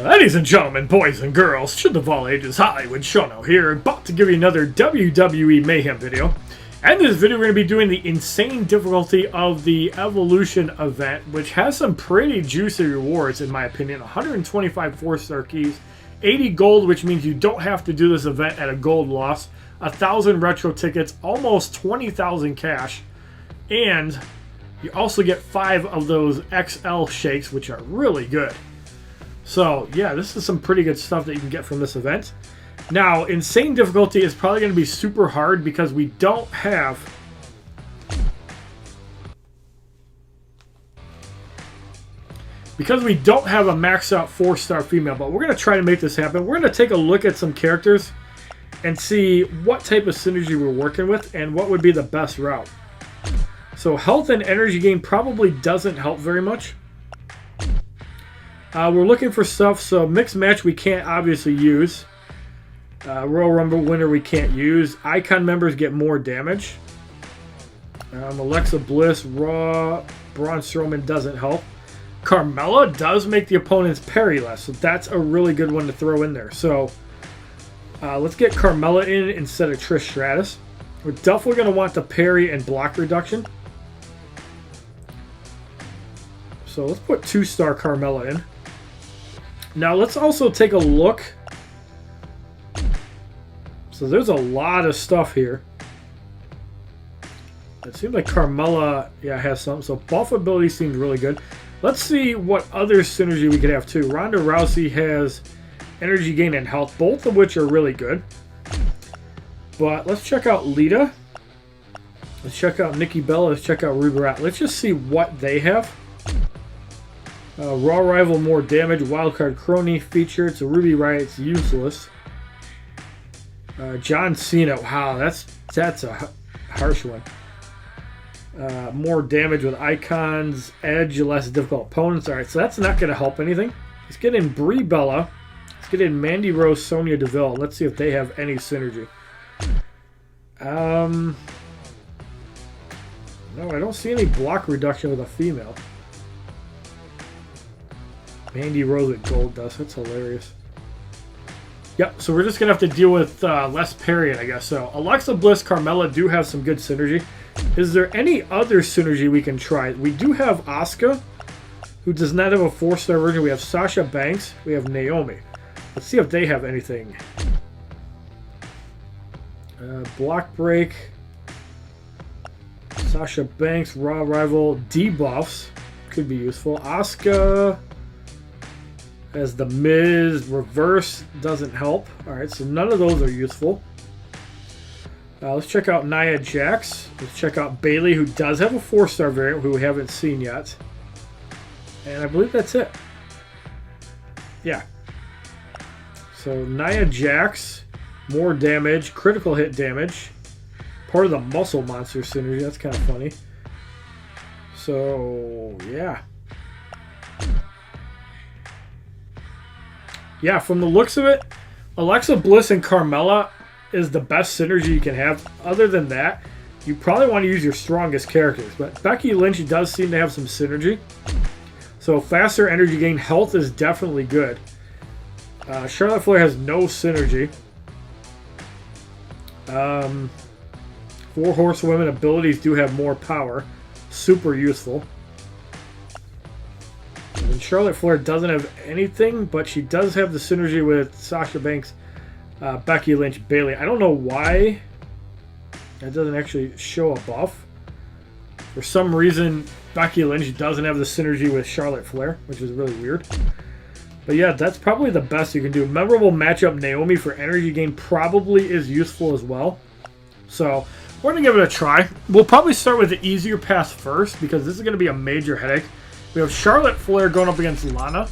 Ladies and gentlemen, boys and girls, children of all ages, HollywoodShono here, about to give you another WWE Mayhem video. And in this video, we're going to be doing the insane difficulty of the Evolution event, which has some pretty juicy rewards, in my opinion. 125 4-star keys, 80 gold, which means you don't have to do this event at a gold loss, 1,000 retro tickets, almost 20,000 cash, and you also get 5 of those XL shakes, which are really good. So, yeah, this is some pretty good stuff that you can get from this event. Now, insane difficulty is probably going to be super hard because we don't have... Because we don't have a maxed out 4-star female, but we're going to try to make this happen. We're going to take a look at some characters and see what type of synergy we're working with and what would be the best route. So, health and energy gain probably doesn't help very much. We're looking for stuff, so mixed match we can't obviously use. Royal Rumble winner we can't use. Icon members get more damage. Alexa Bliss, Raw, Braun Strowman doesn't help. Carmella does make the opponent's parry less, so that's a really good one to throw in there. So let's get Carmella in instead of Trish Stratus. We're definitely going to want the parry and block reduction. So let's put 2-star Carmella in. Now let's also take a look. So there's a lot of stuff here. It seems like Carmella, has some. So buff ability seems really good. Let's see what other synergy we could have too. Ronda Rousey has energy gain and health, both of which are really good. But let's check out Lita. Let's check out Nikki Bella. Let's check out Ruby Riott. Let's just see what they have. Raw Rival, more damage. Wildcard Crony featured. So Ruby Riott's useless. John Cena. Wow, that's a harsh one. More damage with icons. Edge, less difficult opponents. Alright, so that's not going to help anything. Let's get in Brie Bella. Let's get in Mandy Rose, Sonya Deville. Let's see if they have any synergy. No, I don't see any block reduction with a female. Mandy Rose with gold dust. That's hilarious. Yep, so we're just going to have to deal with less parrying, I guess. So Alexa Bliss, Carmella do have some good synergy. Is there any other synergy we can try? We do have Asuka, who does not have a 4-star version. We have Sasha Banks. We have Naomi. Let's see if they have anything. Block break. Sasha Banks, Raw Rival, debuffs. Could be useful. Asuka... as the Miz, reverse doesn't help. Alright, so none of those are useful. Let's check out Nia Jax. Let's check out Bayley, who does have a 4-star variant, who we haven't seen yet. And I believe that's it. Yeah. So Nia Jax, more damage, critical hit damage. Part of the Muscle Monster synergy. That's kind of funny. So, yeah. Yeah, from the looks of it, Alexa Bliss and Carmella is the best synergy you can have. Other than that, you probably want to use your strongest characters. But Becky Lynch does seem to have some synergy. So faster energy gain, health is definitely good. Charlotte Flair has no synergy. 4 Horsewomen abilities do have more power. Super useful. And Charlotte Flair doesn't have anything, but she does have the synergy with Sasha Banks, Becky Lynch, Bayley. I don't know why that doesn't actually show a buff. For some reason, Becky Lynch doesn't have the synergy with Charlotte Flair, which is really weird. But yeah, that's probably the best you can do. Memorable matchup, Naomi for energy gain probably is useful as well. So we're going to give it a try. We'll probably start with the easier path first because this is going to be a major headache. We have Charlotte Flair going up against Lana.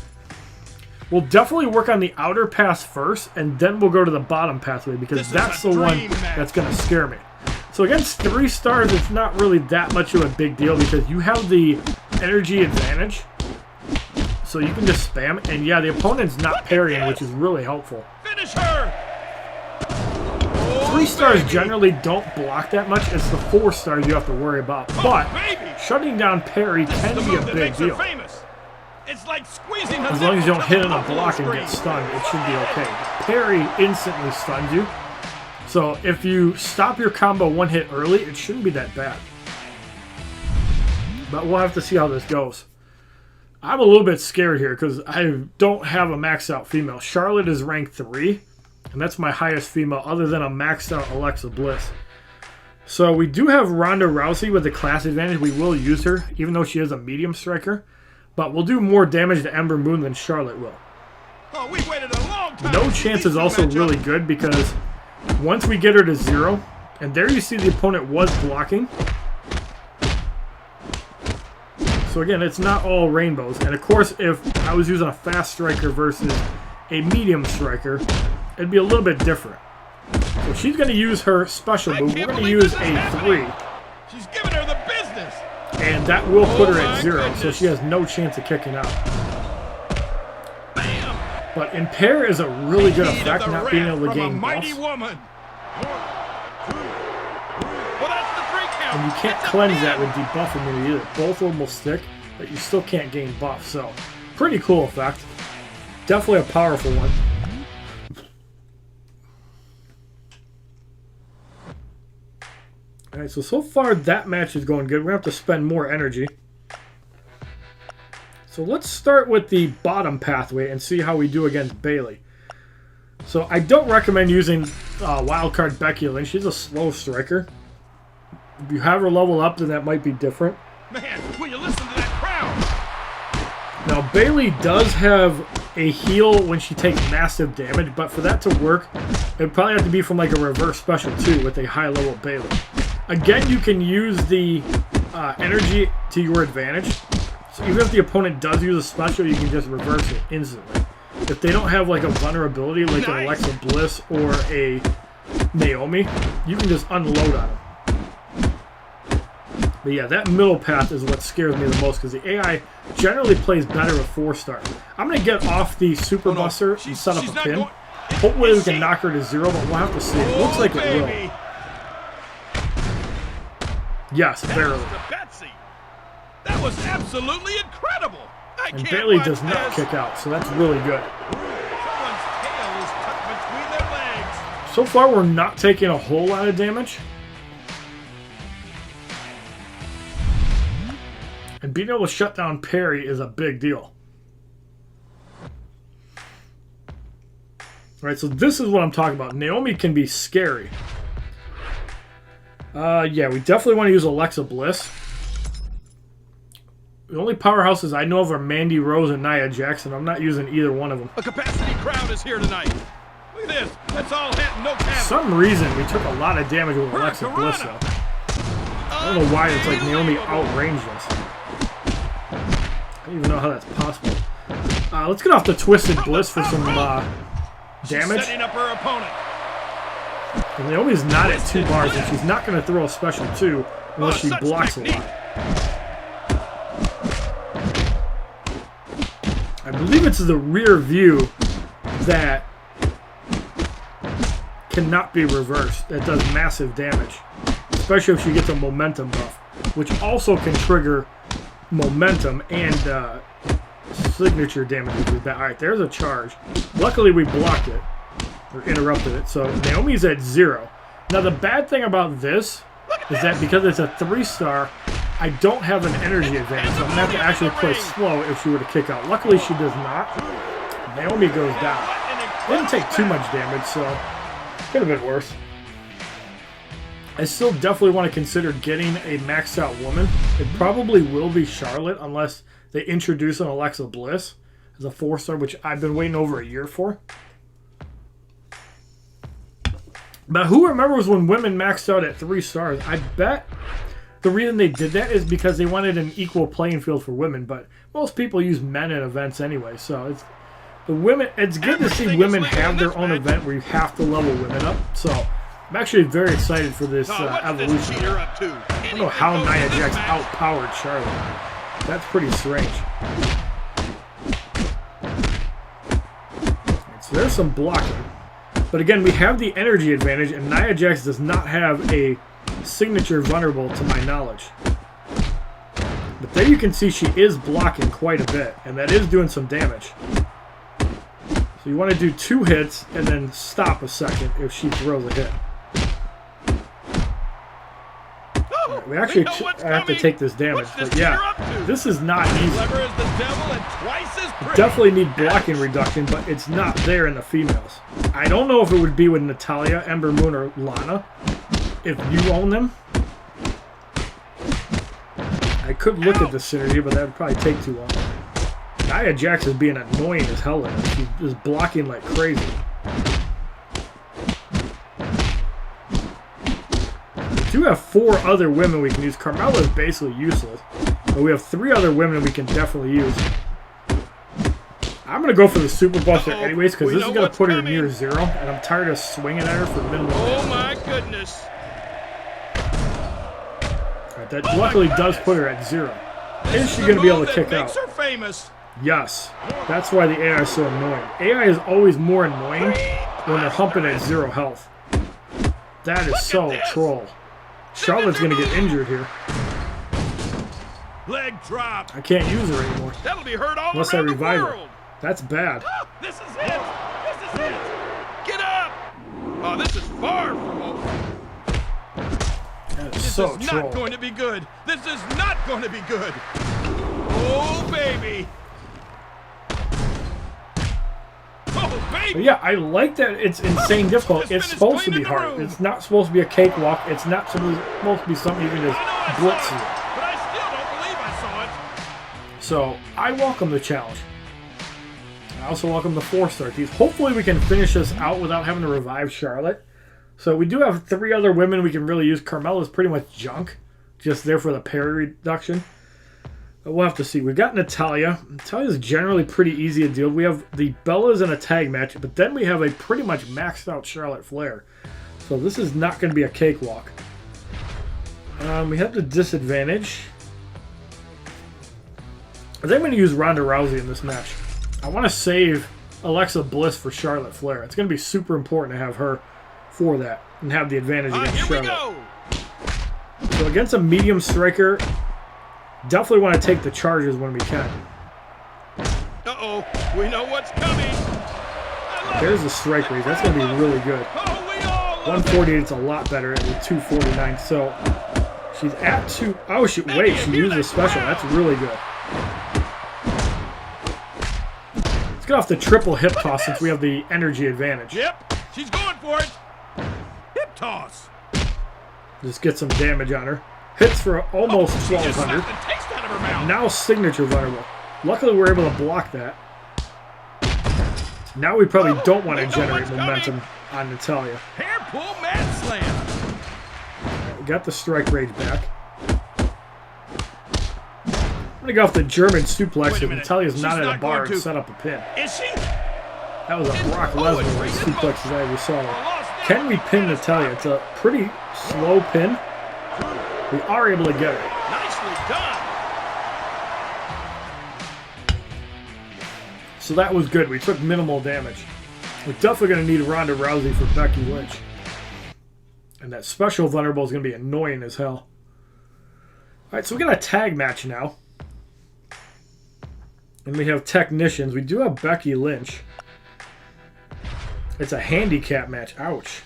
We'll definitely work on the outer pass first, and then we'll go to the bottom pathway because that's the one that's going to scare me. So against 3 stars, it's not really that much of a big deal because you have the energy advantage. So you can just spam, and yeah, the opponent's not parrying, which is really helpful. Finish her! 3 stars generally don't block that much. It's the 4 stars you have to worry about. But shutting down parry can be a big deal. It's like squeezing as long as you don't hit on a block and get stunned, it should be okay. Parry instantly stuns you. So if you stop your combo one hit early, it shouldn't be that bad. But we'll have to see how this goes. I'm a little bit scared here because I don't have a maxed out female. Charlotte is ranked 3, and that's my highest female other than a maxed out Alexa Bliss. So we do have Ronda Rousey with the class advantage. We will use her, even though she is a medium striker. But we'll do more damage to Ember Moon than Charlotte will. Oh, we waited a long time. No Chance is also really good because once we get her to 0, and there you see the opponent was blocking. So again, it's not all rainbows. And of course, if I was using a fast striker versus a medium striker, it'd be a little bit different. So she's going to use her special move. We're going to use a 3. She's giving her the business. And that will put her at 0, so she has no chance of kicking out. Bam. But impair is a really good effect, not being able to gain buffs. And you can't cleanse that with debuff immunity either. Both of them will stick, but you still can't gain buffs. So, pretty cool effect. Definitely a powerful one. Alright, so far that match is going good. We're going to have to spend more energy. So let's start with the bottom pathway and see how we do against Bayley. So I don't recommend using wildcard Becky Lynch. She's a slow striker. If you have her level up, then that might be different. Man, will you listen to that crowd? Now, Bayley does have a heal when she takes massive damage, but for that to work, it would probably have to be from like a reverse special too with a high level Bayley. Again, you can use the energy to your advantage. So even if the opponent does use a special, you can just reverse it instantly. If they don't have like a vulnerability like an Alexa Bliss or a Naomi, you can just unload on them. But yeah, that middle path is what scares me the most because the AI generally plays better with 4-star. I'm going to get off the Super Buster and set up a pin. Hopefully we can knock her to 0, but we'll have to see. It looks like it will. Yes, barely. That was absolutely incredible. And Bayley does not kick out, so that's really good. Someone's tail is tucked between their legs. So far, we're not taking a whole lot of damage. And being able to shut down parry is a big deal. Alright, so this is what I'm talking about. Naomi can be scary. Yeah, we definitely want to use Alexa Bliss. The only powerhouses I know of are Mandy Rose and Nia Jax. I'm not using either one of them. A capacity crowd is here tonight. Look at this. That's all hit, no cap. For some reason, we took a lot of damage with Alexa Bliss, though. I don't know why it's like Naomi outranged us. I don't even know how that's possible. Let's get off the Twisted Bliss for some damage. Setting up her opponent. And Naomi's not at 2 bars, and she's not going to throw a special 2 unless she blocks a lot. I believe it's the rear view that cannot be reversed. That does massive damage, especially if she gets a momentum buff, which also can trigger momentum and signature damage with that. Alright, there's a charge. Luckily we blocked it, or interrupted it, so Naomi's at 0. Now the bad thing about this is that because it's a 3-star, I don't have an energy advantage, so I'm going to have to actually play slow if she were to kick out. Luckily she does not. Naomi goes down. Didn't take too much damage, so could have been worse. I still definitely want to consider getting a maxed out woman. It probably will be Charlotte unless they introduce an Alexa Bliss as a 4-star, which I've been waiting over a year for. But who remembers when women maxed out at 3 stars? I bet the reason they did that is because they wanted an equal playing field for women, but most people use men in events anyway, so it's good to see women have their own event where you have to level women up. So I'm actually very excited for this evolution. I don't know how Nia Jax outpowered Charlotte. That's pretty strange. So there's some blocking. But again, we have the energy advantage, and Nia Jax does not have a signature vulnerable to my knowledge. But there you can see she is blocking quite a bit, and that is doing some damage. So you want to do 2 hits and then stop a second if she throws a hit. Right, we actually have to take this damage, but yeah, this is not easy. Definitely need blocking reduction, but it's not there in the females. I don't know if it would be with Natalya, Ember Moon, or Lana. If you own them, I could look at the synergy, but that would probably take too long. Nia Jax is being annoying as hell in it. She's just blocking like crazy. We do have 4 other women we can use. Carmella is basically useless, but we have 3 other women we can definitely use. I'm going to go for the Super Buster anyways, because this is going to put her near 0, and I'm tired of swinging at her for minimal. Oh my goodness. Right, that luckily does put her at 0. Is she going to be able to kick out? Her famous. Yes. That's why the AI is so annoying. AI is always more annoying when they're humping at 0 health. That is so troll. Charlotte's going to get injured here. Leg drop. I can't use her anymore. That'll be heard all unless I around revive the her. world. That's bad. Oh, this is it. This is it. Get up. Oh, this is far from over. That is This so is troll. not going to be good. This is not going to be good. Oh, baby. Oh, baby. But yeah, I like that it's insane difficult. It's supposed to be hard. It's not supposed to be a cakewalk. It's not supposed to be something you can just blitz through. But I still don't believe I saw it. So I welcome the challenge. I also welcome the 4-star teams. Hopefully we can finish this out without having to revive Charlotte. So we do have 3 other women we can really use. Carmella's pretty much junk. Just there for the parry reduction. But we'll have to see. We've got Natalya. Natalya's generally pretty easy to deal with. We have the Bellas in a tag match, but then we have a pretty much maxed out Charlotte Flair. So this is not going to be a cakewalk. We have the disadvantage. I think I'm going to use Ronda Rousey in this match. I want to save Alexa Bliss for Charlotte Flair. It's going to be super important to have her for that and have the advantage against here Charlotte. we go. So against a medium striker, definitely want to take the charges when we can. Uh-oh, we know what's coming. There's the strike rate. That's going to be really good. Oh, we all love 148 is a lot better at 249. So she's at 2. Oh, wait, she used a special. That's really good. Let's get off the triple hip toss since we have the energy advantage. Yep, she's going for it. Hip toss. Just get some damage on her. Hits for almost 1,200. Now signature vulnerable. Luckily we're able to block that. Now we probably don't want to generate momentum on Natalya. Hair pull mad slam. Right, we got the strike rage back. I'm going to go off the German suplex if Natalya's not at a bar and set up a pin. Is she? That was a Brock Lesnar suplex as I ever saw it. Can we pin Natalya? It's a pretty slow pin. We are able to get it. Nicely done. So that was good. We took minimal damage. We're definitely going to need Ronda Rousey for Becky Lynch. And that special vulnerable is going to be annoying as hell. Alright, so we got a tag match now. And we have technicians. We do have Becky Lynch. It's a handicap match. Ouch.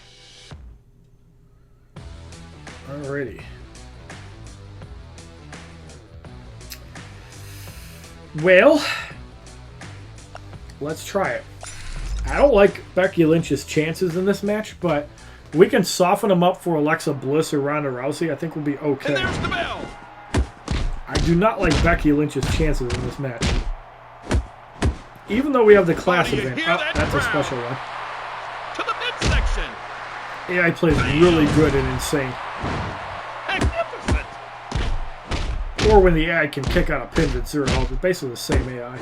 Alrighty. Well, let's try it. I don't like Becky Lynch's chances in this match, but we can soften them up for Alexa Bliss or Ronda Rousey. I think we'll be okay. And there's the bell. I do not like Becky Lynch's chances in this match. Even though we have the class event. Oh, that's a special one. To the midsection. AI plays really good and insane. Magnificent. Or when the AI can kick out a pin at 0 health. It's basically the same AI.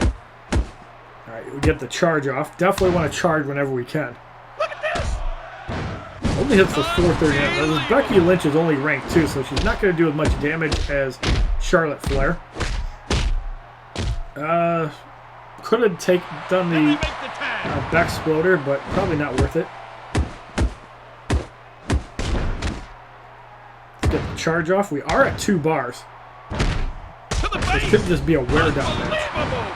Alright, we get the charge off. Definitely want to charge whenever we can. Look at this. Only hits for 439. Becky Lynch is only ranked 2, so she's not going to do as much damage as Charlotte Flair. Could have done the back exploder, but probably not worth it. Let's get the charge off. We are at 2 bars. To To the This face. could just be a wear down match. Unbelievable.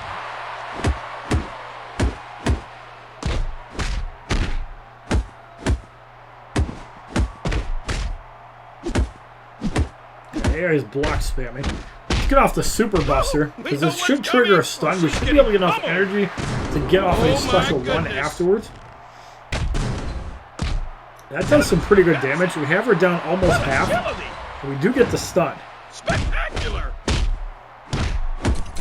There is block spamming. Let's get off the Super Buster, because this should trigger a stun. We should be able to get enough energy to get off a special one afterwards. That does some pretty good damage. We have her down almost half. And we do get the stun. Spectacular.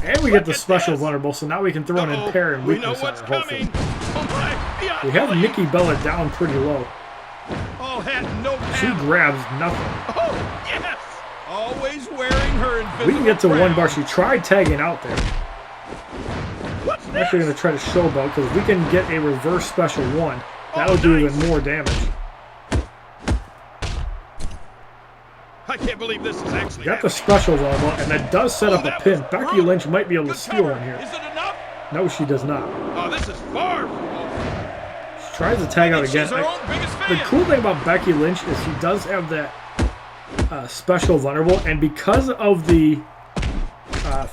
And we get the special vulnerable, so now we can throw an impair and We know weakness on what's her, hopefully. coming. Oh my. We have Nikki Bella down pretty low. All hat, no She paddle. grabs nothing. Oh, yes. Always wearing her invisible We can get to crown. one bar. She tried tagging out there. What's I'm actually going to try to showboat, because if we can get a reverse special one, that'll do even more damage. I can't believe this is actually Got the special vulnerable, and that does set up a that pin. was Becky brutal. Lynch might be able to Good steal cover. one here. Is it enough? No, she does not. Oh, this is far from over. She tries to tag out again. She's her own biggest The fan. cool thing about Becky Lynch is she does have that special vulnerable, and because of the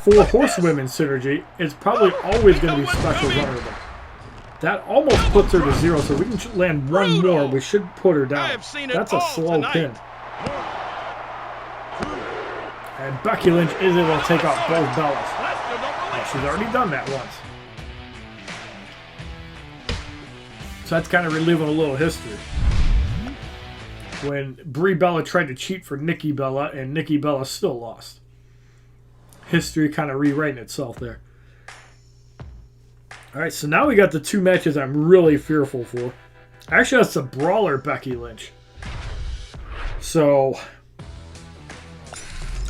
Four Horsewomen synergy, it's probably always going to be special vulnerable. That almost puts her to 0, so we can land one more. We should put her I down. have seen it That's a all slow tonight. pin. And Becky Lynch is able to take out both Bellas. Lesnar, don't release. She's already done that once. So that's kind of reliving a little history. When Brie Bella tried to cheat for Nikki Bella, and Nikki Bella still lost. History kind of rewriting itself there. Alright, so now we got the two matches I'm really fearful for. Actually, that's a brawler Becky Lynch. So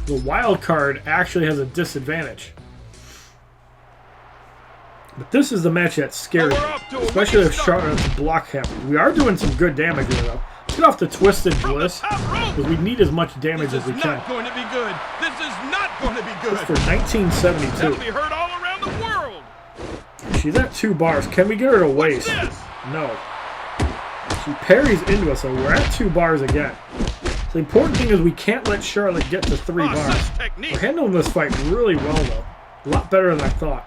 the wild card actually has a disadvantage. But this is the match that scares me, We're off to a especially wicked if start. Charlotte's block heavy. We are doing some good damage here, though. Let's get off the Twisted From the Bliss, top rope. because we need as much damage This as is we can. not going to be good. This is not going to be good. For That'll 1972. be heard all around the world. She's at 2 bars. Can we get her to waste? This. No. She parries into us, so we're at 2 bars again. The important thing is we can't let Charlotte get to 3 Oh, bars. such technique. We're handling this fight really well, though. A lot better than I thought.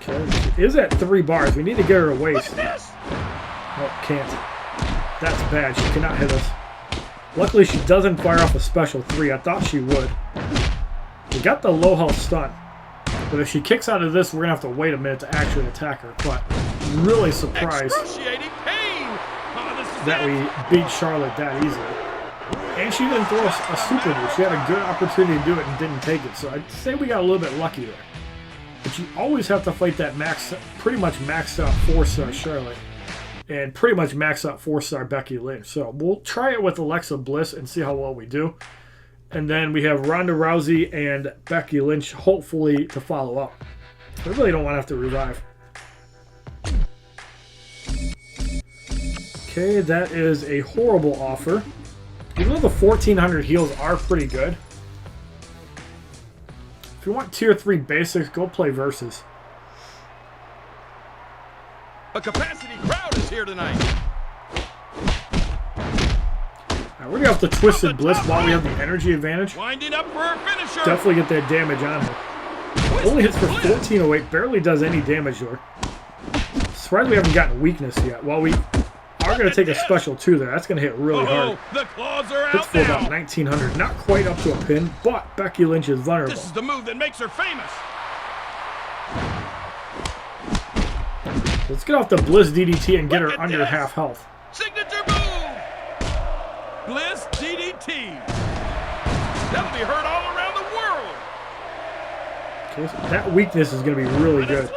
Okay, she is at 3 bars. We need to get her to Look waste. at this. Oh, can't. That's bad. She cannot hit us. Luckily, she doesn't fire off a special 3. I thought she would. We got the low health stun. But if she kicks out of this, we're going to have to wait a minute to actually attack her. But I'm really surprised Excruciating pain. Oh, this is that it. we beat Charlotte that easily. And she didn't throw a super move. She had a good opportunity to do it and didn't take it. So I'd say we got a little bit lucky there. But you always have to fight that pretty much maxed out 4-star Charlotte. And pretty much maxed out 4-star Becky Lynch. So we'll try it with Alexa Bliss and see how well we do. And then we have Ronda Rousey and Becky Lynch, hopefully, to follow up. I really don't want to have to revive. Okay, that is a horrible offer. Even though the 1400 heals are pretty good. If you want tier 3 basics, go play Versus. A capacity crowd is here tonight. Right, we're going to have the Twisted Bliss while we have the energy advantage. Winding up for her finisher. Definitely get that damage on her. Only hits for 1408, barely does any damage to her. Surprised we haven't gotten weakness yet. While we are going to take a special 2 there. That's going to hit really hard. The claws are Hits out for about now. 1900. Not quite up to a pin, but Becky Lynch is vulnerable. This is the move that makes her famous. Let's get off the Bliss DDT and get her Look at under this. half health. Signature move. Bliss DDT. That'll be heard all around the world. Okay, so that weakness is going to be really good.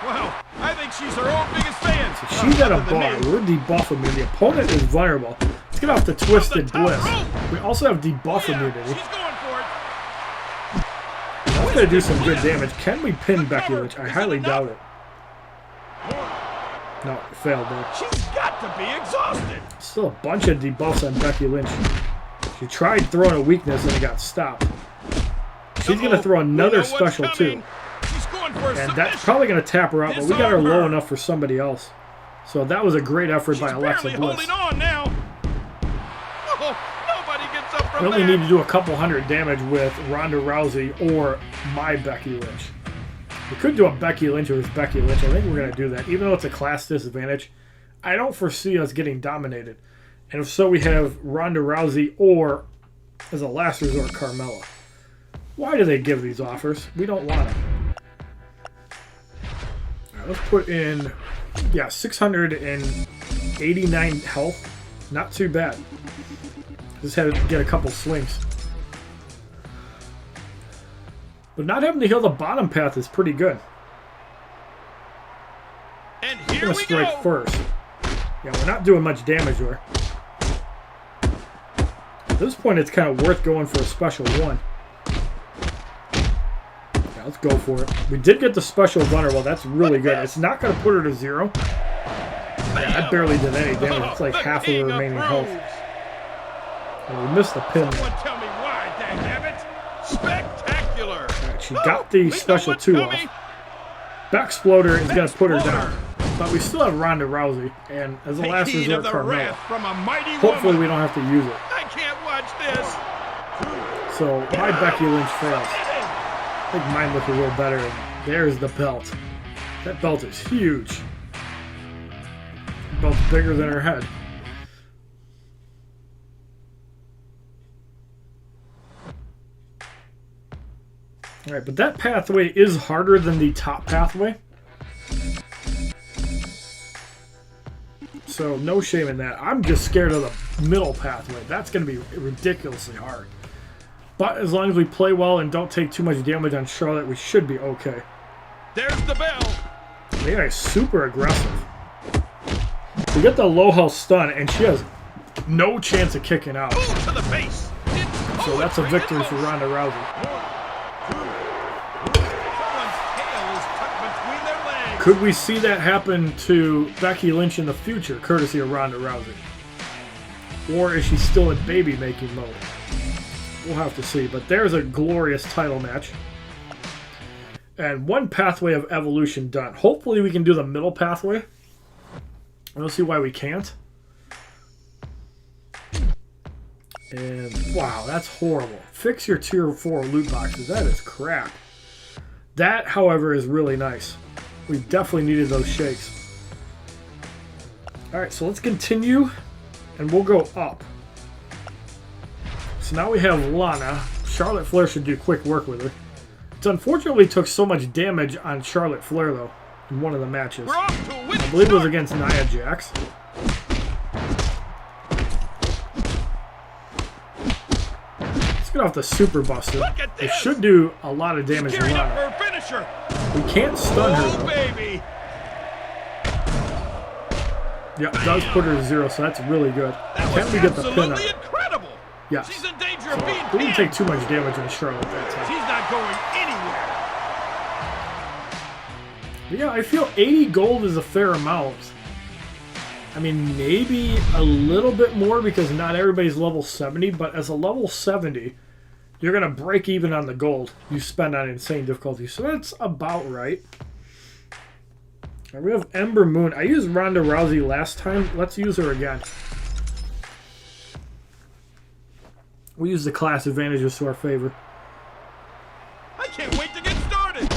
Wow, I think she's her own biggest fan. She's at a Other than bar. me. We're debuff immunity. The opponent is vulnerable. Let's get off the Twisted top Bliss. rope. We also have debuff Yeah, immunity. she's going for it. That's going to do some good damage. Can we pin Becky Lynch? I highly doubt it. No, it failed there. She's got to be exhausted. Still a bunch of debuffs on Becky Lynch. She tried throwing a weakness and it got stopped. She's going to throw another special too. She's going for a And submission. that's probably going to tap her out, but we got her Disarm low her. enough for somebody else. So that was a great effort by She's Alexa barely Bliss. holding on now. I only need to do a couple hundred damage with Ronda Rousey or my Becky Lynch. We could do a Becky Lynch versus Becky Lynch. I think we're going to do that. Even though it's a class disadvantage, I don't foresee us getting dominated. And if so, we have Ronda Rousey or, as a last resort, Carmella. Why do they give these offers? We don't want them. All right, let's put in, 689 health. Not too bad. Just had to get a couple swings. But not having to heal the bottom path is pretty good. And I'm here going to we strike go. first. Yeah, we're not doing much damage there. At this point, it's kind of worth going for a special one. Yeah, let's go for it. We did get the special gunner. Well, that's really good. It's not going to put her to 0. Yeah, I barely did any damage. It's like half of the remaining health. And we missed the pin. Someone tell me why, dangnabbit. Spectacular. Right, she got the special 2 off. Backsploder is going to put her down. But we still have Ronda Rousey. And as a last resort, Carmella. Hopefully we don't have to use it. I can't watch this. So my Becky Lynch fails. I think mine looked a little better. And there's the belt. That belt is huge. The belt's bigger than her head. Alright, but that pathway is harder than the top pathway. So no shame in that. I'm just scared of the middle pathway. That's going to be ridiculously hard. But as long as we play well and don't take too much damage on Charlotte, we should be okay. There's the bell. They are super aggressive. We get the low health stun, and she has no chance of kicking out. Boom to the face. So that's a victory for Ronda Rousey. Someone's tail is tucked between their legs. Could we see that happen to Becky Lynch in the future, courtesy of Ronda Rousey? Or is she still in baby-making mode? We'll have to see. But there's a glorious title match. And one pathway of evolution done. Hopefully we can do the middle pathway. I don't see why we can't. And wow, that's horrible. Fix your tier 4 loot boxes. That is crap. That, however, is really nice. We definitely needed those shakes. Alright, so let's continue. And we'll go up. So now we have Lana. Charlotte Flair should do quick work with her. It's unfortunately took so much damage on Charlotte Flair, though, in one of the matches. We're off to a winning I believe it was start. against Nia Jax. Let's get off the Super Buster. Look at It this. should do a lot of damage to Gearing up Lana. for a finisher. We can't stun her, Oh, though. baby. Yep, it does put her to 0, so that's really good. That Can was we get the pin absolutely up? incredible. Yes. She's in danger So of being we didn't pinned. take too much damage on Charlotte that time. She's not going anywhere. But yeah, I feel 80 gold is a fair amount. I mean, maybe a little bit more because not everybody's level 70, but as a level 70, you're going to break even on the gold you spend on insane difficulty. So that's about right. Right, we have Ember Moon. I used Ronda Rousey last time. Let's use her again. We use the class advantages to our favor. I can't wait to get started.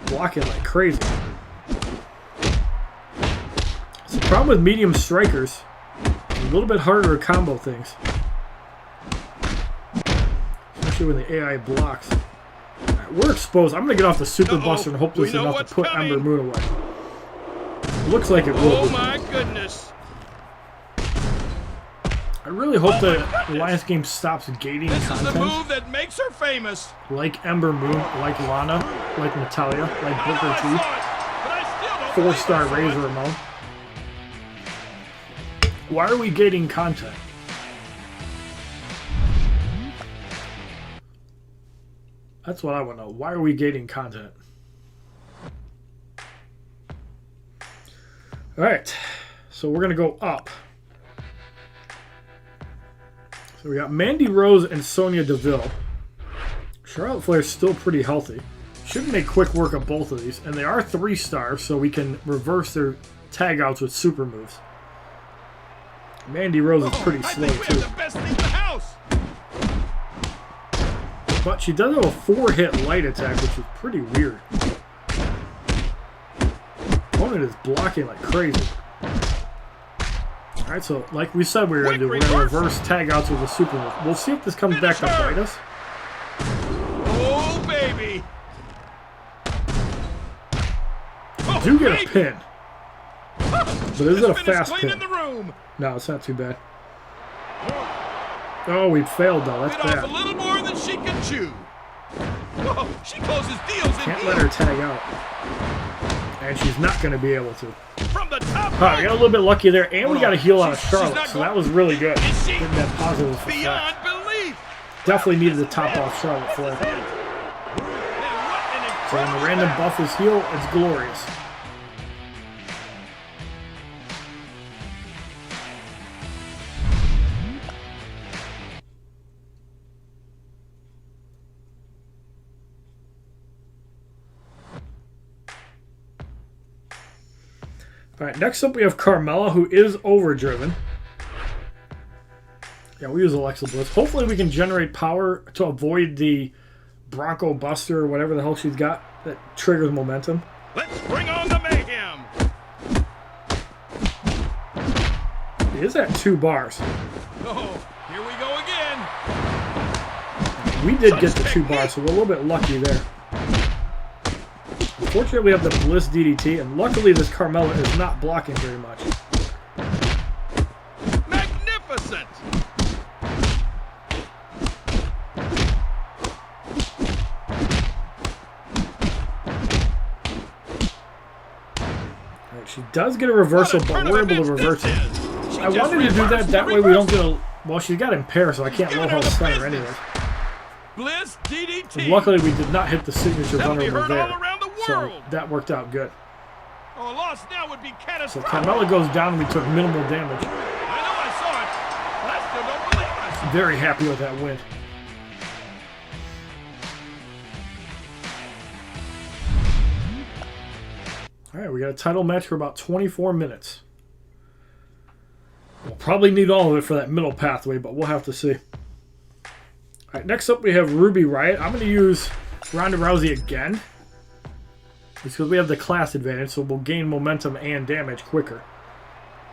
Blocking like crazy. So the problem with medium strikers, it's a little bit harder to combo things. Especially when the AI blocks. Alright, we're exposed. I'm going to get off the Super Buster and hope this is We know enough what's to put coming. Ember Moon away. Looks like it will. Oh my goodness. I really hope the Alliance game stops gating This is the content. move that makes her famous. Like Ember Moon, like Lana, like Natalia, like I know Booker I T. saw it, but I still don't believe 4-star I saw Razor it. Ramon. Why are we gating content? That's what I want to know. Why are we gating content? Alright. So we're going to go up. So we got Mandy Rose and Sonya Deville. Charlotte Flair's still pretty healthy. Should make quick work of both of these. And they are 3-stars, so we can reverse their tag outs with super moves. Mandy Rose is pretty slow, too. The best thing in the house. But she does have a 4-hit light attack, which is pretty weird. Opponent is blocking like crazy. Alright, so like we said we were going to do, we're going to reverse tag outs with a super move. We'll see if this comes back to bite us. Oh, baby. We do get a pin. But is it a fast pin? In the room. No, it's not too bad. Oh, we failed though. That's bad. Off a little more than she can chew. Whoa, she closes deals in Can't let her tag out. And she's not going to be able to. From the top. Alright, we got a little bit lucky there, and we got a heal out of Charlotte, so that was really good. Getting that positive effect. Beyond belief. Definitely needed to top off Charlotte Flair. So when the random buff is heal, it's glorious. Alright, next up we have Carmella, who is overdriven. Yeah, we use Alexa Bliss. Hopefully we can generate power to avoid the Bronco Buster or whatever the hell she's got that triggers momentum. Let's bring on the mayhem. It is at 2 bars. Oh, here we go again. We did get the 2 bars, so we're a little bit lucky there. Unfortunately, we have the Bliss DDT, and luckily this Carmella is not blocking very much. Magnificent! Right, she does get a reversal, but we're able to reverse it. I wanted to do that, that way we don't get a... Well, she's got impair, so I can't low hold stun her anyways. Bliss DDT. And luckily, we did not hit the signature vulnerable there. The so that worked out good. Oh, a loss now would be So catastrophic. Carmella goes down and we took minimal damage. I know I saw it, but I still don't believe it. Very happy with that win. Alright, we got a title match for about 24 minutes. We'll probably need all of it for that middle pathway, but we'll have to see. Alright, next up we have Ruby Riott. I'm going to use Ronda Rousey again. Because we have the class advantage, so we'll gain momentum and damage quicker.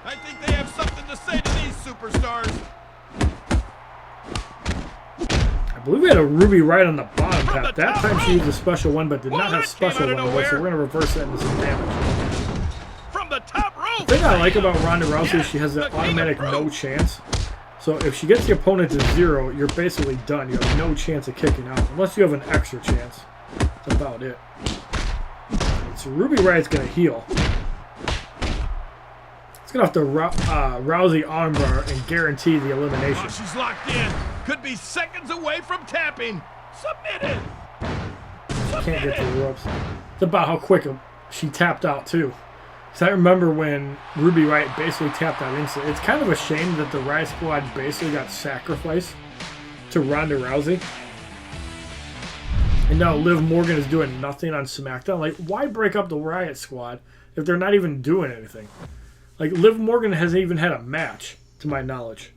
I think they have something to say to these superstars. I believe we had a Ruby right on the bottom path. That time she used a special one, but did not have special one, so we're going to reverse that into some damage. From the top rope. The thing I like about Ronda Rousey is she has that automatic no chance. So if she gets the opponent to 0, you're basically done. You have no chance of kicking out, unless you have an extra chance. That's about it. So Ruby Riott's going to heal. It's going to have to Rousey armbar and guarantee the elimination. Oh, she's locked in. Could be seconds away from tapping. Submitted. Can't get to the ropes. It's about how quick she tapped out, too. Because I remember when Ruby Riott basically tapped out instantly. It's kind of a shame that the Riott Squad basically got sacrificed to Ronda Rousey. And now Liv Morgan is doing nothing on SmackDown. Like, why break up the Riott Squad if they're not even doing anything? Like, Liv Morgan hasn't even had a match, to my knowledge.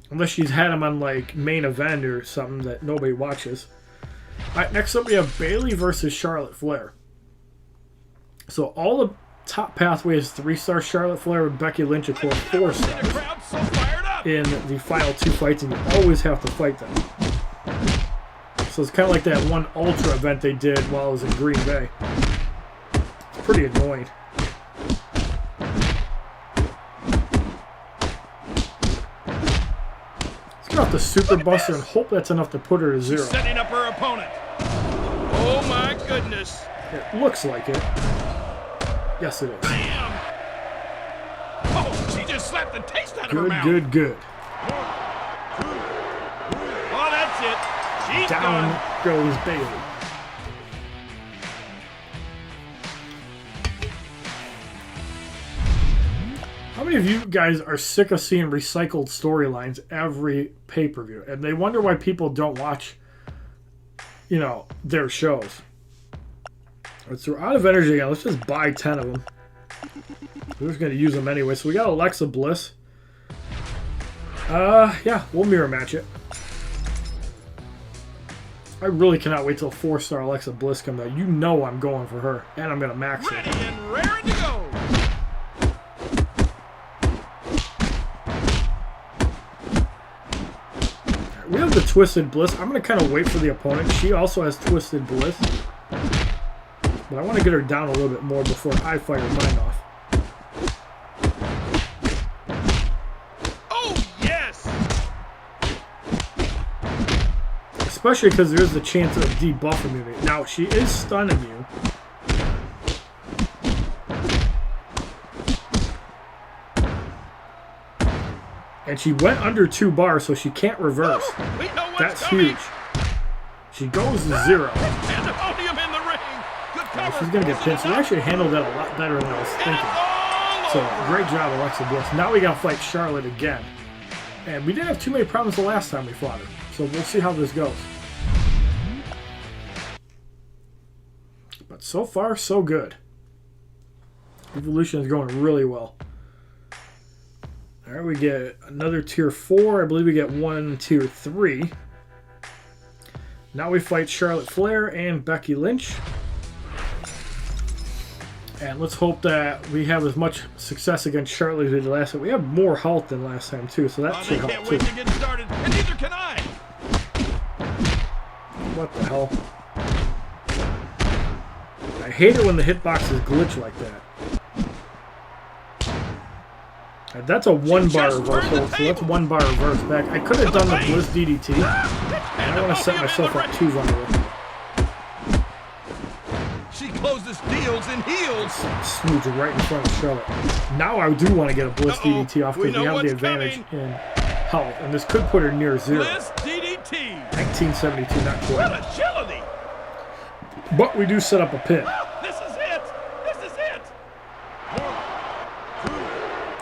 Unless she's had them on, like, main event or something that nobody watches. Alright, next up we have Bayley versus Charlotte Flair. So all the top pathway is 3-star Charlotte Flair with Becky Lynch, of course, 4 stars in the final 2 fights, and you always have to fight them. So it's kind of like that one Ultra event they did while I was in Green Bay. It's pretty annoying. Let's get off the Super Buster and hope that's enough to put her to 0. Setting up her opponent. Oh my goodness. It looks like it. Yes, it is. Bam! Oh, she just slapped the taste out of her mouth. Good, good, good. Oh, that's it. She's Down done. goes Bayley. How many of you guys are sick of seeing recycled storylines every pay-per-view? And they wonder why people don't watch, you know, their shows. Right, so we're out of energy again. Let's just buy 10 of them. We're just going to use them anyway. So we got Alexa Bliss. Yeah, we'll mirror match it. I really cannot wait till 4-star Alexa Bliss comes out. You know I'm going for her. And I'm going to max it. Ready and raring to go. We have the Twisted Bliss. I'm going to kind of wait for the opponent. She also has Twisted Bliss. But I want to get her down a little bit more before I fire mine off. Especially because there is the chance of debuff immunity. Now, she is stunning you. And she went under 2 bars, so she can't reverse. That's huge. She goes to 0. Yeah, she's going to get pinned. She actually handled that a lot better than I was thinking. So, great job, Alexa Bliss. Now we got to fight Charlotte again. And we didn't have too many problems the last time we fought her. So we'll see how this goes. But so far, so good. Evolution is going really well. Alright, we get another tier 4. I believe we get one tier 3. Now we fight Charlotte Flair and Becky Lynch. And let's hope that we have as much success against Charlotte as we did last time. We have more health than last time too, so that should help can't too. wait to get started, and neither can I. What the hell? I hate it when the hitboxes glitch like that. Right, that's a 1-bar reversal, so that's 1-bar reverse back. I could have done the Bliss DDT, and I want to set myself up too vulnerable. She closes deals and heels. Smooch right in front of Charlotte. Now I do want to get a Bliss DDT off because we have the advantage in health, and this could put her near 0. Bliss DDT. 1972, not quite. What agility! But we do set up a pin. This is it. This is it.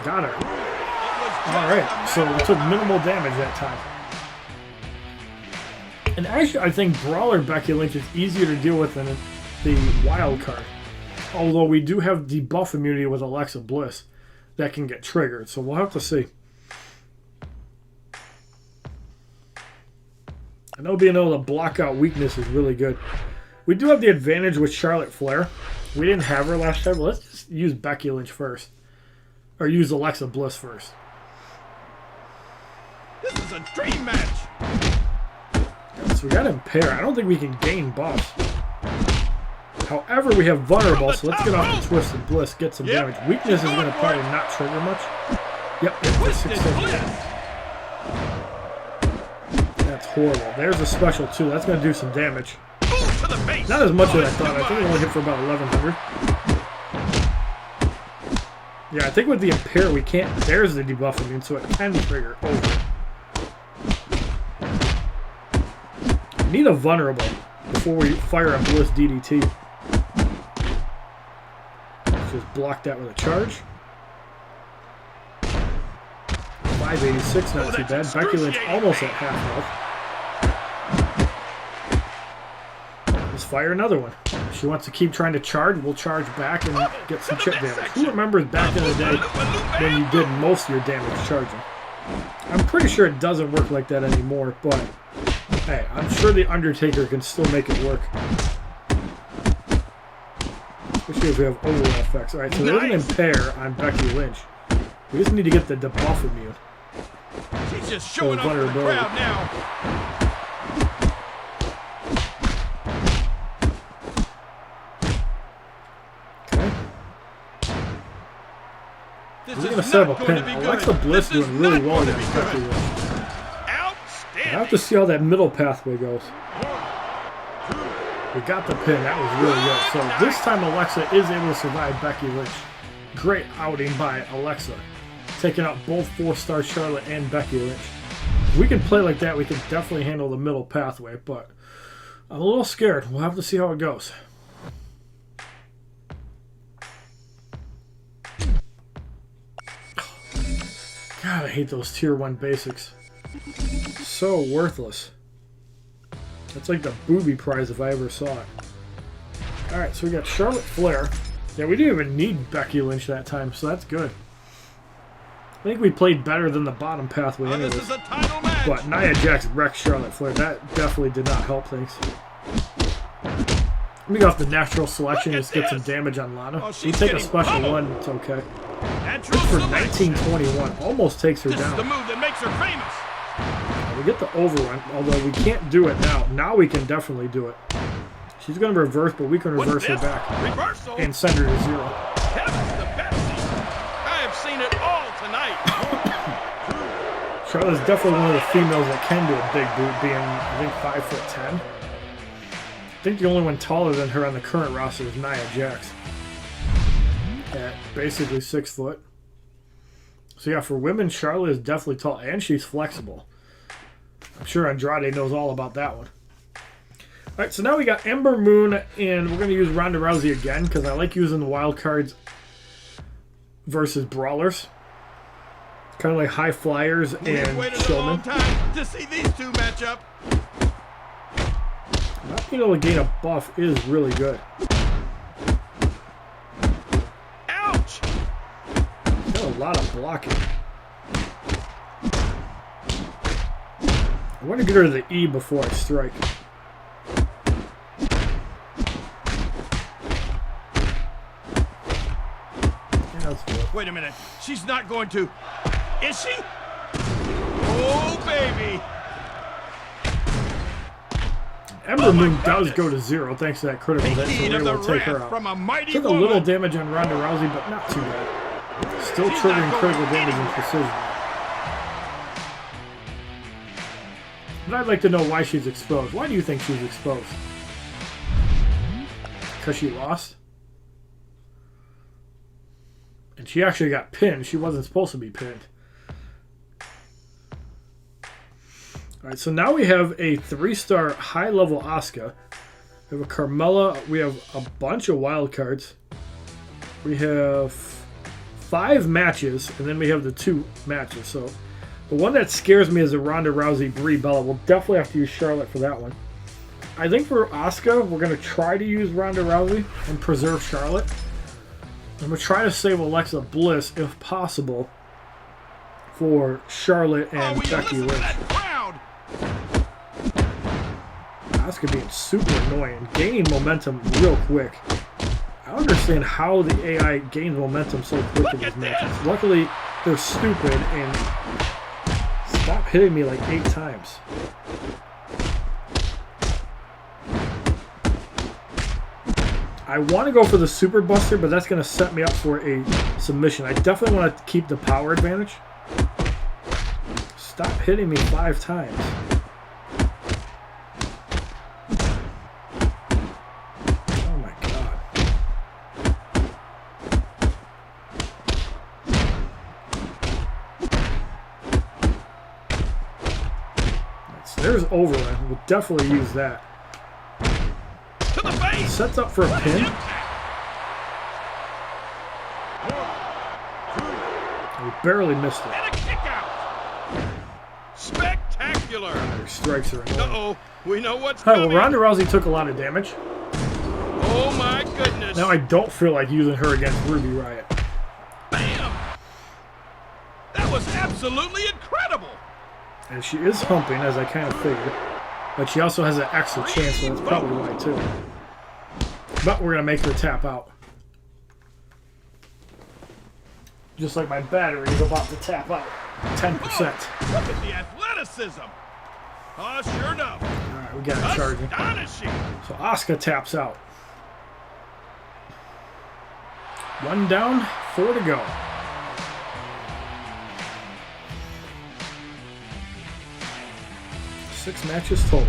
Got her. All right, so we took minimal damage that time. And actually, I think Brawler Becky Lynch is easier to deal with than the wild card. Although we do have debuff immunity with Alexa Bliss that can get triggered, so we'll have to see. I know being able to block out weakness is really good. We do have the advantage with Charlotte Flair. We didn't have her last time, but let's just use Becky Lynch first. Or use Alexa Bliss first. This is a dream match. So we got Impair. I don't think we can gain buffs. However, we have Vulnerable, so let's get off the Twisted Bliss, get some damage. Weakness is going to probably not trigger much. Yep, it's a 6 That's horrible. There's a special, too. That's going to do some damage. Not as much as I thought. I think it only hit for about 1,100. Yeah, I think with the Impair, we can't... There's the debuff immune, so it can trigger over. We need a Vulnerable before we fire a Bliss DDT. Let's just block that with a charge. 586, not too bad. Becky Lynch almost at half health. Let's fire another one. If she wants to keep trying to charge, we'll charge back and get some chip damage. Who remembers back in the day when you did most of your damage charging? I'm pretty sure it doesn't work like that anymore, but hey, I'm sure the Undertaker can still make it work. Especially if we have overall effects. Alright, so there's an Impair on Becky Lynch. We just need to get the debuff immune. She's just showing up for the crowd now. Okay. We're going to set up a pin. Alexa Bliss doing really well against Becky Lynch. I have to see how that middle pathway goes. We got the pin. That was really good. So this time Alexa is able to survive Becky Lynch. Great outing by Alexa. Taking out both 4-star Charlotte and Becky Lynch. If we can play like that, we can definitely handle the middle pathway, but I'm a little scared. We'll have to see how it goes. God, I hate those tier 1 basics. So worthless. That's like the booby prize if I ever saw it. Alright, so we got Charlotte Flair. Yeah, we didn't even need Becky Lynch that time, so that's good. I think we played better than the bottom pathway anyways. This is a title match. But Nia Jax wrecked Charlotte Flair. That definitely did not help things. Let me go off the natural selection and just get some damage on Lana. We take a special one, it's okay. Natural For selection. 1921, almost takes her This is the down. move that makes her famous. We get the overrun, although we can't do it now. Now we can definitely do it. She's going to reverse, but we can reverse her back Reversal. and send her to 0. Kevin's the Pepsi. I have seen it all tonight. Charlotte's definitely one of the females that can do a big boot, being, I think, 5'10". I think the only one taller than her on the current roster is Nia Jax. At basically 6 foot. So yeah, for women, Charlotte is definitely tall, and she's flexible. I'm sure Andrade knows all about that one. Alright, so now we got Ember Moon, and we're going to use Ronda Rousey again, because I like using the wild cards versus brawlers. Kind of like high flyers and Waited a showmen. long time to see these two match up. Not being able to gain a buff is really good. Ouch! Got a lot of blocking. I want to get rid of the E before I strike. Yeah, that's good. Wait a minute. She's not going to. Is she? Oh, baby. Ember Moon does go to 0 thanks to that critical hit, so Heat we're of the able to take her wrath out. from a mighty Took a woman. little damage on Ronda Rousey, but not too bad. Still She's triggering not critical going damage and anywhere. precision. But I'd like to know why she's exposed. Why do you think she's exposed? Because she lost? And she actually got pinned. She wasn't supposed to be pinned. Alright, so now we have a 3-star high-level Asuka. We have a Carmella. We have a bunch of wild cards. We have 5 matches, and then we have the 2 matches. So the one that scares me is the Ronda Rousey Brie Bella. We'll definitely have to use Charlotte for that one. I think for Asuka, we're going to try to use Ronda Rousey and preserve Charlotte. I'm going to try to save Alexa Bliss, if possible, for Charlotte and will you Becky listen to Lynch. that crowd? Asuka being super annoying, gaining momentum real quick. I don't understand how the AI gains momentum so quick in these matches. Luckily, they're stupid and stop hitting me like 8 times. I want to go for the Super Buster, but that's going to set me up for a submission. I definitely want to keep the power advantage. Stop hitting me 5 times. Oh my god. There's overrun. We'll definitely use that. To the face. Sets up for a pin. We barely missed it. And a kick out. Spectacular. Her strikes are annoying. Uh-oh. We know what's Alright, well, coming. Ronda Rousey took a lot of damage. Oh, my goodness. Now I don't feel like using her against Ruby Riott. Bam. That was absolutely incredible. And she is humping, as I kind of figured. But she also has an extra chance, so that's probably why, too. But we're going to make her tap out. Just like my battery is about to tap out. 10%. Oh, look at the athleticism. Oh, sure enough. Alright, we got it charging. Astonishing. So Asuka taps out. 1 down, 4 to go. Six matches total.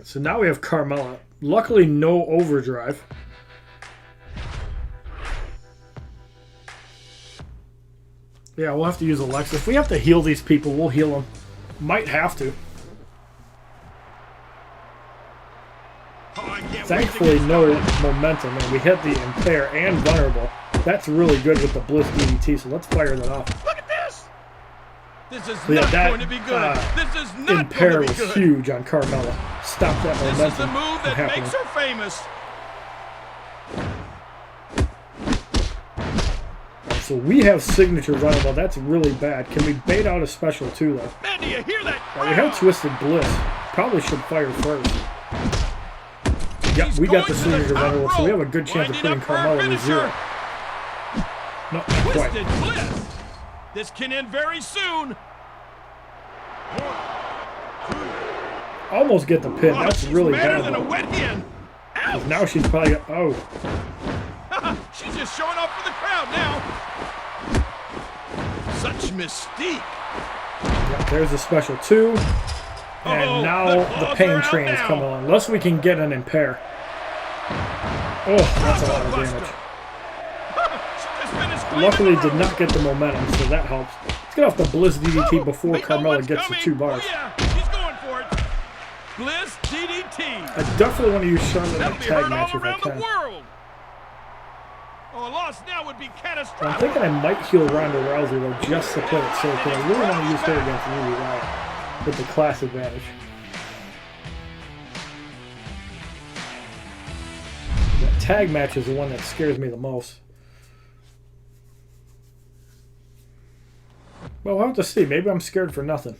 So now we have Carmella. Luckily, no overdrive. Yeah, we'll have to use Alexa. If we have to heal these people, we'll heal them. Might have to. Oh, I can't wait to Thankfully, get no started. momentum, and we hit the impair and vulnerable. That's really good with the Bliss DDT, so let's fire that off. Look at this. This is Yeah, not that, going to be good. This is not impair going to be was good. huge on Carmella. Stop that momentum. This is the move from that happening. makes her famous. So we have signature vulnerable. That's really bad. Can we bait out a special too, though? Man, do you hear that crowd? We have Twisted Bliss. Probably should fire first. Yep, we got the signature vulnerable, so we have a good chance of putting Carmella to 0. No, not quite. Twisted Bliss. This can end very soon. Almost get the pin. That's she's really better bad. than a Though. wet hen. Ouch. Now she's probably got, oh. She's just showing off for the crowd now. Such mystique. Yep, there's a special 2. And now the pain train is coming on. Unless we can get an impair. Oh, that's a lot of damage. Luckily did not get the momentum, so that helps. Let's get off the Bliss DDT before Carmella gets the 2 bars. Oh, yeah, she's going for it. Bliss DDT. I definitely want to use Charlotte in That'll a be tag heard match all if I around the can. world. Oh, a loss now would be I'm catastrophic. thinking I might heal Ronda Rousey though, just to put it so because I really want to use her against Ruby Riott with the class advantage. That tag match is the one that scares me the most. Well, we'll have to see. Maybe I'm scared for nothing.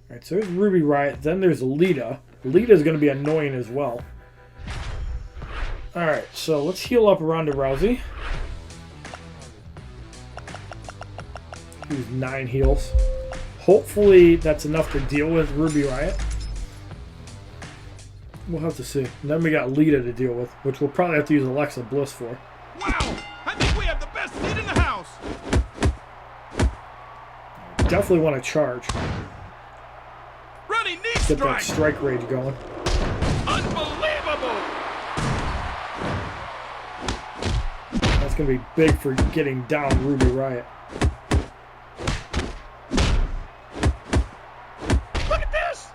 Alright, so there's Ruby Riott. Then there's Lita. Lita's going to be annoying as well. Alright, so let's heal up Ronda Rousey. Use 9 heals. Hopefully that's enough to deal with Ruby Riott. We'll have to see. And then we got Lita to deal with, which we'll probably have to use Alexa Bliss for. Wow! I think we have the best seat in the house. Definitely want to charge. Running knee Get that strike. strike rage going. Unbelievable. That's going to be big for getting down Ruby Riott. Look at this.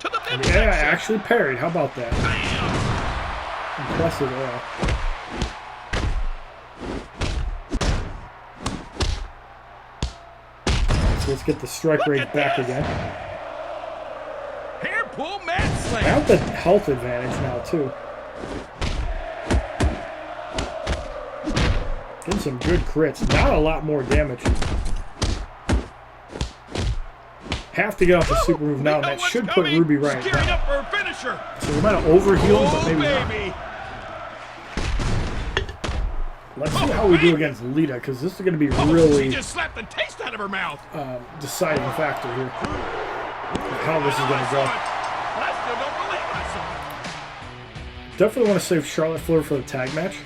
To the Yeah, midsection. actually parried. How about that? Bam. Impressive. Yeah. So let's get the strike rate back again. Hair pull mat I slam. have the health advantage now too. Getting some good crits. Not a lot more damage. Have to get off the super move now, and that should put Ruby Riott Gearing down. up for a finisher. So we might have overhealed, but Oh, maybe not. baby. Let's see how we do against Lita, because this is going to be She really just slapped the taste out of her mouth. deciding factor here. Of how this is going to go. I still don't believe I saw it. Definitely want to save Charlotte Flair for the tag match.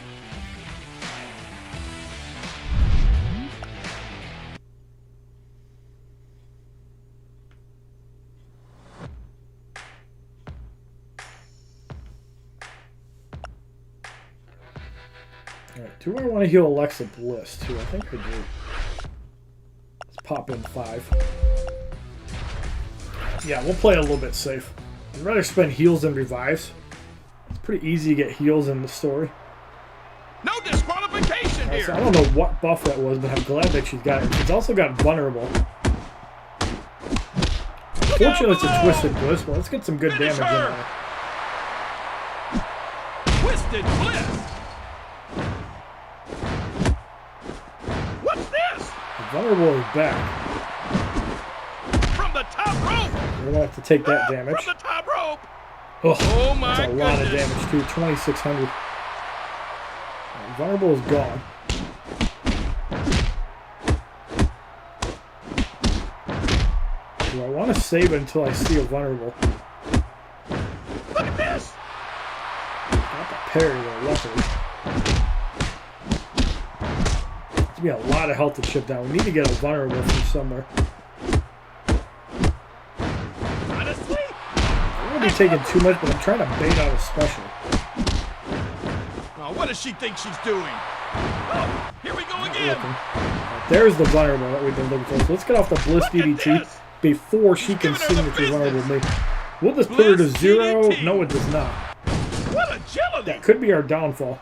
Alright, do I want to heal Alexa Bliss too? I think I do. Let's pop in 5. Yeah, we'll play it a little bit safe. I'd rather spend heals than revives. It's pretty easy to get heals in the story. No disqualification here. So I don't know what buff that was, but I'm glad that she's got it. She's also got vulnerable. Fortunately, it's a Twisted Bliss, but let's get some good damage in there. Twisted Bliss. What's this? The vulnerable is back. From the top rope. We're going to have to take that damage. From the top rope. Ugh, Oh my that's a lot of goodness. damage too. 2,600. Vulnerable is gone. Do I want to save it until I see a vulnerable? Look at this. Got the parry there, luckily. There's be a lot of health to chip down. We need to get a vulnerable from somewhere. Honestly, I'm going to be taking too much, but I'm trying to bait out a special. oh, what does she think she's doing? Oh, here we go again. Looking. There's the vulnerable that we've been looking for. So let's get off the Bliss Look at DDT this. before she can giving her the signature vulnerable business. me. Will this put her to Bliss 0? DDT. No, it does not. What agility. That could be our downfall.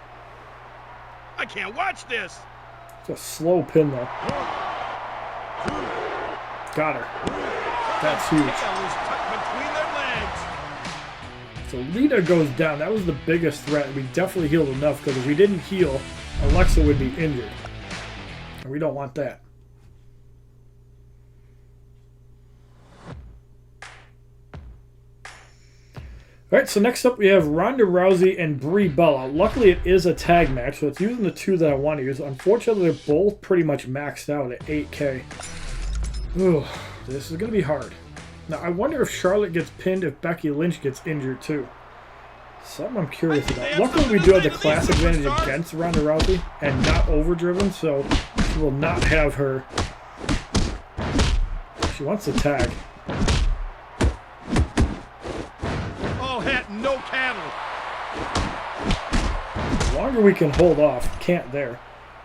I can't watch this. It's a slow pin though. Got her. That's huge. That was tucked between their legs. So Lita goes down. That was the biggest threat. We definitely healed enough because if we didn't heal, Alexa would be injured. And we don't want that. Alright, so next up we have Ronda Rousey and Brie Bella. Luckily it is a tag match, so it's using the two that I want to use. Unfortunately, they're both pretty much maxed out at 8K. Ooh, this is going to be hard. Now, I wonder if Charlotte gets pinned if Becky Lynch gets injured too. Something I'm curious about. Luckily, we do have the class advantage against Ronda Rousey and not overdriven, so she will not have her. She wants to tag. No cattle. The longer we can hold off, can't there.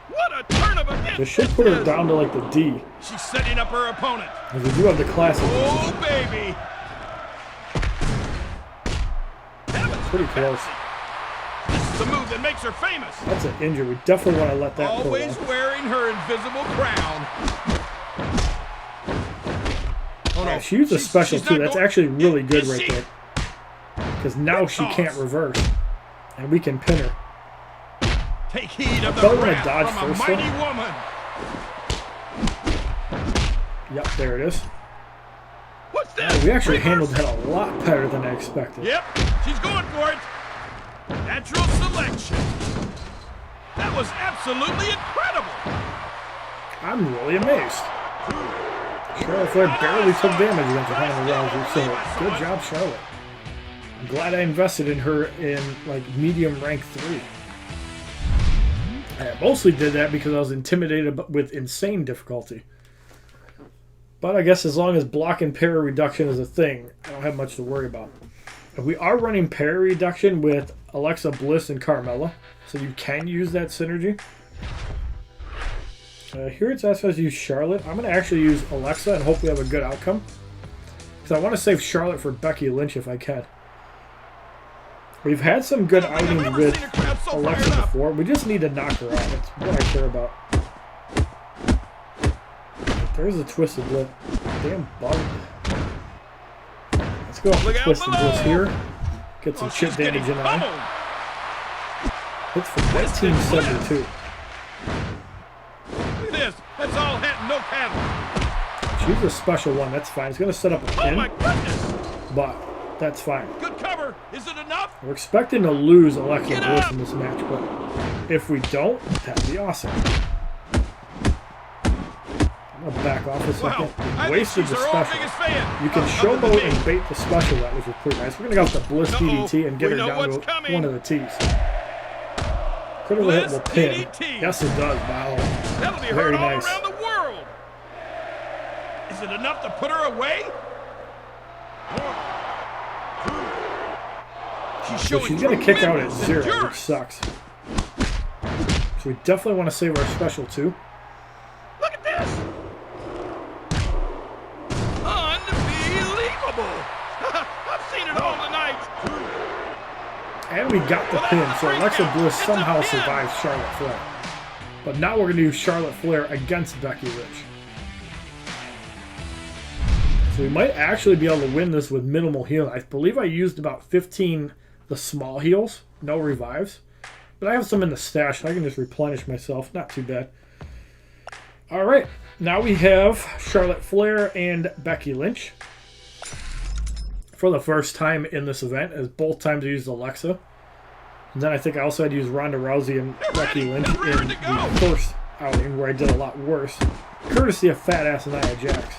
What a turn of events. This should put her down to like the D. She's setting up her opponent. Because we do have the classic. Oh, baby. Pretty close. This is the move that makes her famous. That's an injury. We definitely want to let that go. Always wearing her invisible crown. Oh, no. She used a special too. That's actually really good right there. Because now she can't reverse. And we can pin her. Take heed of the wrath dodge from a first, mighty woman. Yep, there it is. What's that? Oh, we actually handled that a lot better than I expected. Yep, she's going for it. Natural selection. That was absolutely incredible. I'm really amazed. Charlotte Flair barely took damage against Ronda Rousey, so good job, Charlotte. I'm glad I invested in her in like medium rank 3. I mostly did that because I was intimidated with insane difficulty. But I guess as long as block and parry reduction is a thing, I don't have much to worry about. We are running parry reduction with Alexa Bliss and Carmella, so you can use that synergy. Here it's asking us to use Charlotte. I'm going to actually use Alexa and hope we have a good outcome. Because I want to save Charlotte for Becky Lynch if I can. We've had some good outings with Alexa before. We just need to knock her out. That's what I care about. There's a Twisted Bliss. Damn bug. Let's go with Twisted Bliss here. Get some chip damage in on. Hits for 1972. Look at this. That's all hat and no cattle. She's a special one. That's fine. It's going to set up a pin. Oh my goodness. But that's fine. Good cover. Is it enough? We're expecting to lose Alexa Bliss in this match, but if we don't, that'd be awesome. I'm going to back off a second. Wow. Wasted the special. You can showboat and bait the special, that which is pretty nice. We're going to go with the Bliss DDT and get her down to one of the T's. Critical hit will pin. DDT. Yes, it does. Wow. That'll be Very heard all nice. around the world. Is it enough to put her away? So she's going to kick out at 0, which sucks. So we definitely want to save our special too. Look at this! Unbelievable! I've seen it all tonight. And we got the pin, so Alexa Bliss somehow survives Charlotte Flair. But now we're going to use Charlotte Flair against Becky Lynch. So we might actually be able to win this with minimal healing. I believe I used about 15 the small heals, no revives. But I have some in the stash, so I can just replenish myself. Not too bad. Alright, now we have Charlotte Flair and Becky Lynch. For the first time in this event, as both times I used Alexa. And then I think I also had to use Ronda Rousey and Becky Lynch in the first outing, where I did a lot worse. Courtesy of fat ass Nia Jax.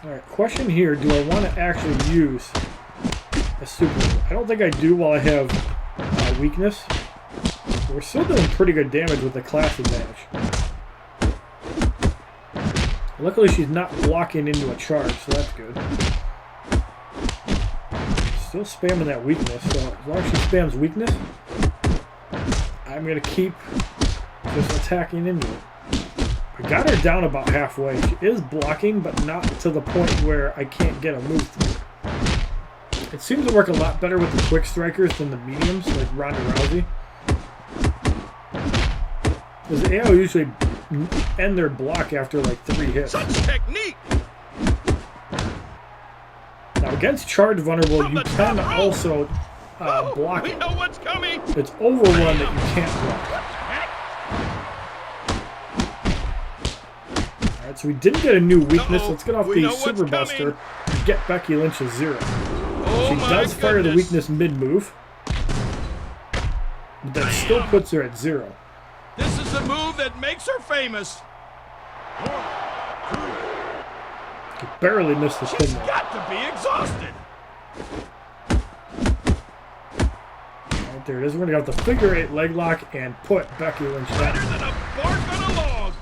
Alright, question here, do I want to actually use a super? I don't think I do while I have weakness. We're still doing pretty good damage with the class advantage. Luckily she's not blocking into a charge, so that's good. Still spamming that weakness, so as long as she spams weakness, I'm going to keep just attacking into it. I got her down about halfway. She is blocking, but not to the point where I can't get a move through. It seems to work a lot better with the quick strikers than the mediums, like Ronda Rousey. Because the AO usually end their block after like 3 hits. Such technique. Now against Charged Vulnerable, From you the can top rope. also block We it. know what's coming. It's overrun that you can't block. Alright, so we didn't get a new weakness. Uh-oh. Let's get off We the know what's Super Buster and get Becky Lynch a 0. Oh She my does fire the goodness. weakness mid-move, but that still puts her at 0. This is the move that makes her famous. She barely missed the She's pin there. got to be exhausted. Right there it is. We're going to go with the figure 8 leg lock and put Becky Lynch Better down. than a bark on a log.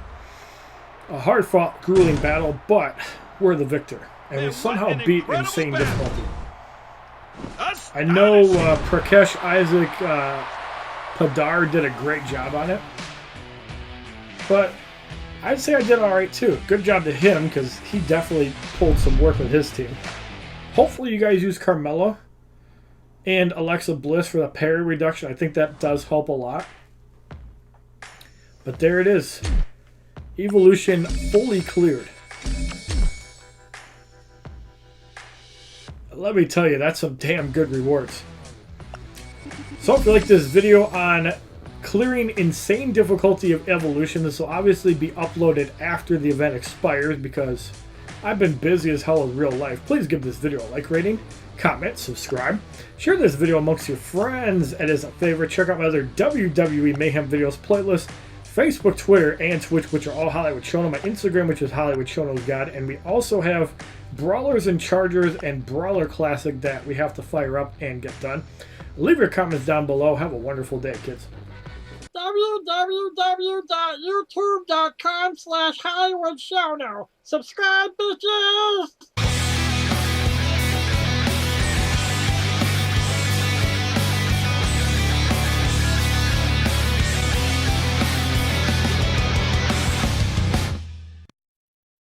A hard-fought, grueling battle, but we're the victor. And we And somehow what an beat incredible insane battle. difficulty. I know Astonishing. Prakash Isaac Padar did a great job on it. But I'd say I did alright too. Good job to him because he definitely pulled some work with his team. Hopefully you guys use Carmella and Alexa Bliss for the parry reduction. I think that does help a lot. But there it is. Evolution fully cleared. Let me tell you, that's some damn good rewards. So if you like this video on clearing insane difficulty of Evolution, this will obviously be uploaded after the event expires because I've been busy as hell in real life. Please give this video a like rating, comment, subscribe, share this video amongst your friends, and as a favorite, check out my other WWE Mayhem videos playlist, Facebook, Twitter, and Twitch, which are all HollywoodShono, my Instagram, which is HollywoodShono's God, and we also have Brawlers and Chargers and Brawler Classic that we have to fire up and get done. Leave your comments down below. Have a wonderful day, kids. www.youtube.com/HollywoodShono. Subscribe, bitches!